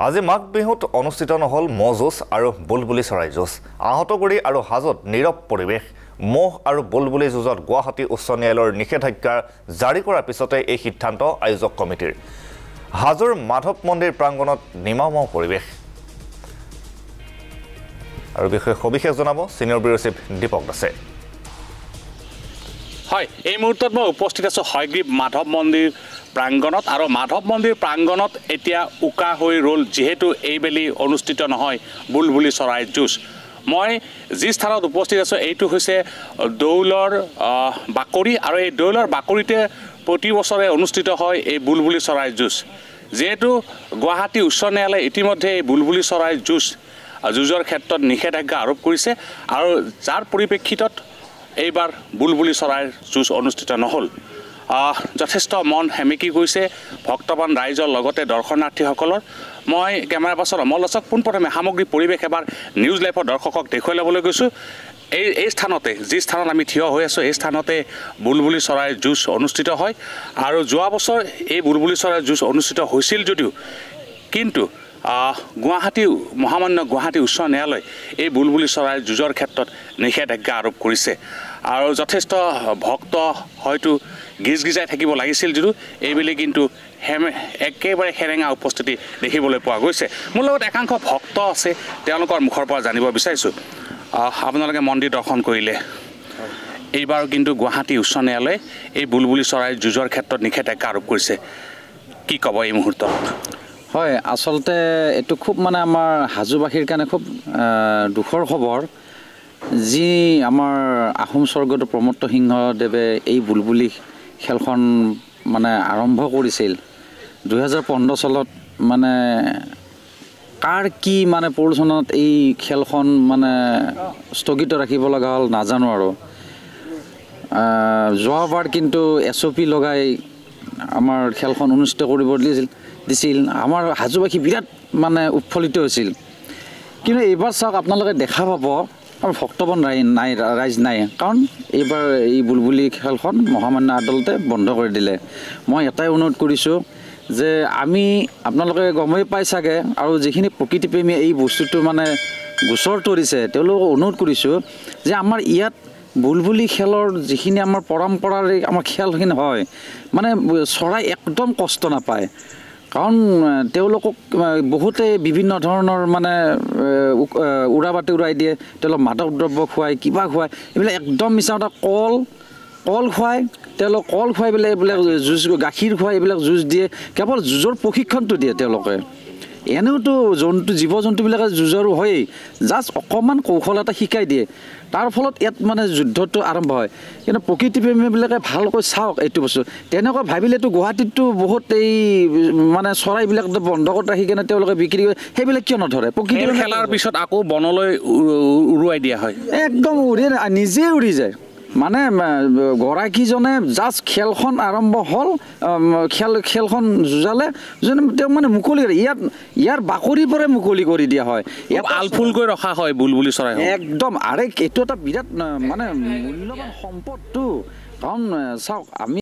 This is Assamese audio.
আজি মাঘ বিহুত অনুষ্ঠিত নহল ম'হ যুঁজ আৰু বুলবুলি চৰাই যুঁজ আহতগুৰি আৰু হাজোত নীৰৱ পৰিৱেশ ম'হ আৰু বুলবুলি যুঁজত গুৱাহাটী উচ্চ ন্যায়ালয়ৰ নিষেধাজ্ঞা জাৰি কৰাৰ পিছতে এই সিদ্ধান্ত আয়োজক কমিটিৰ হাজোৰ মাধৱ মন্দিৰ প্ৰাংগণত নিমাওমাও পৰিৱেশ আৰু বিষয়ে সবিশেষ জনাব সিনিয়ৰ ব্যুৰো চিফ দীপক দাসে হয় এই মুহূৰ্তত মই উপস্থিত আছো হয়গ্ৰীব মাধৱ মন্দিৰ প্ৰাংগণত আৰু মাধৱ মন্দিৰ প্ৰাংগণত এতিয়া উকা হৈ ৰল যেহেতু এইবেলি অনুষ্ঠিত নহয় বুলবুলি চৰাই যুঁজ মই যি স্থানত উপস্থিত আছো এইটো হৈছে দৌলৰ বাকৰি আৰু এই দৌলৰ বাকৰিতে প্ৰতি বছৰে অনুষ্ঠিত হয় এই বুলবুলি চৰাই যুঁজ যেহেতু গুৱাহাটী উচ্চ ন্যায়ালয়ে ইতিমধ্যে এই বুলবুলি চৰাই যুঁজৰ ক্ষেত্ৰত নিষেধাজ্ঞা আৰোপ কৰিছে আৰু যাৰ পৰিপ্ৰেক্ষিতত এইবাৰ বুলবুলি চৰাইৰ যুঁজ অনুষ্ঠিত নহল যথেষ্ট মন হেমিকি গৈছে ভক্তবান ৰাইজৰ লগতে দৰ্শনাৰ্থীসকলৰ মই কেমেৰা পাৰ্চন অমল দাসক পোনপ্ৰথমে সামগ্ৰিক পৰিৱেশ এবাৰ নিউজ লাইভৰ দৰ্শকক দেখুৱাই ল'বলৈ গৈছোঁ এই স্থানতে যি স্থানত আমি থিয় হৈ আছোঁ এই স্থানতে বুলবুলি চৰাইৰ যুঁজ অনুষ্ঠিত হয় আৰু যোৱা বছৰ এই বুলবুলি চৰাইৰ যুঁজ অনুষ্ঠিত হৈছিল যদিও কিন্তু মহামান্য গুৱাহাটী উচ্চ ন্যায়ালয় এই বুলবুলি চৰাইৰ যুঁজৰ ক্ষেত্ৰত নিষেধাজ্ঞা আৰোপ কৰিছে আৰু যথেষ্ট ভক্ত হয়তো গিজগিজাই থাকিব লাগিছিল যদিও এইবেলি কিন্তু একেবাৰে সেৰেঙা উপস্থিতি দেখিবলৈ পোৱা গৈছে মোৰ লগত একাংশ ভক্ত আছে তেওঁলোকৰ মুখৰ পৰা জানিব বিচাৰিছোঁ আপোনালোকে মন্দিৰ দৰ্শন কৰিলে এইবাৰ কিন্তু গুৱাহাটী উচ্চ ন্যায়ালয়ে এই বুলবুলি চৰাইৰ যুঁজৰ ক্ষেত্ৰত নিষেধাজ্ঞা আৰোপ কৰিছে কি ক'ব এই মুহূৰ্তত হয় আচলতে এইটো খুব মানে আমাৰ হাজোবাসীৰ কাৰণে খুব দুখৰ খবৰ যি আমাৰ আহোম স্বৰ্গত প্ৰমত্ত সিংহদেৱে এই বুলবুলি খেলখন মানে আৰম্ভ কৰিছিল 2015 চনত মানে কাৰ কি মানে প্ৰলোচনত এই খেলখন মানে স্থগিত ৰাখিব লগা হ'ল নাজানো আৰু যোৱাবাৰ কিন্তু SOP লগাই আমাৰ খেলখন অনুষ্ঠিত কৰিব দিছিল আমাৰ হাজোবাসী বিৰাট মানে উৎফুল্লিত হৈছিল কিন্তু এইবাৰ চাওক আপোনালোকে দেখা পাব আমাৰ ভক্তবান ৰাইজ নাই কাৰণ এইবাৰ এই বুলবুলি খেলখন মহামান্য আদালতে বন্ধ কৰি দিলে মই এটাই অনুৰোধ কৰিছোঁ যে আমি আপোনালোকে গমেই পাই চাগে আৰু যিখিনি প্ৰকৃতিপ্ৰেমী এই বস্তুটো মানে গোচৰ তৰিছে তেওঁলোকক অনুৰোধ কৰিছোঁ যে আমাৰ ইয়াত বুলবুলি খেলৰ যিখিনি আমাৰ পৰম্পৰাৰ আমাৰ খেলখিনি হয় মানে চৰাই একদম কষ্ট নাপায় কাৰণ তেওঁলোকক বহুতে বিভিন্ন ধৰণৰ মানে উৰা বাতি উৰাই দিয়ে তেওঁলোক মাদক দ্ৰব্য খুৱাই কিবা খুৱাই এইবিলাক একদম মিছা এটা কল খুৱাই তেওঁলোক কল খুৱাই পেলাই এইবিলাক যুঁজ গাখীৰ খুৱাই এইবিলাক যুঁজ দিয়ে কেৱল যুঁজৰ প্ৰশিক্ষণটো দিয়ে তেওঁলোকে এনেওতো জীৱ জন্তুবিলাকে যুঁজৰো হয়েই জাষ্ট অকণমান কৌশল এটা শিকাই দিয়ে তাৰ ফলত ইয়াত মানে যুদ্ধটো আৰম্ভ হয় কিন্তু প্ৰকৃতিপ্ৰেমীবিলাকে ভালকৈ চাওক এইটো বস্তু তেনেকুৱা ভাবিলেতো গুৱাহাটীততো বহুত এই মানে চৰাইবিলাক বন্ধ কৰি ৰাখি কেনে তেওঁলোকে বিক্ৰী কৰে সেইবিলাক কিয় নধৰে প্ৰকৃতি খেলাৰ পিছত আকৌ বনলৈ উৰুৱাই দিয়া হয় একদম নিজে উৰি যায় মানে গৰাকীজনে জাষ্ট খেলখন আৰম্ভ হ'ল খেলখন যুঁজালে তেওঁ মানে মুকলি ইয়াৰ বাকৰিৰ পৰাই মুকলি কৰি দিয়া হয় ইয়াত আলফুলকৈ ৰখা হয় বুলবুলি চৰাই একদম আৰে এইটো এটা বিৰাট মানে মূল্যৱান সম্পদটো কাৰণ চাওক আমি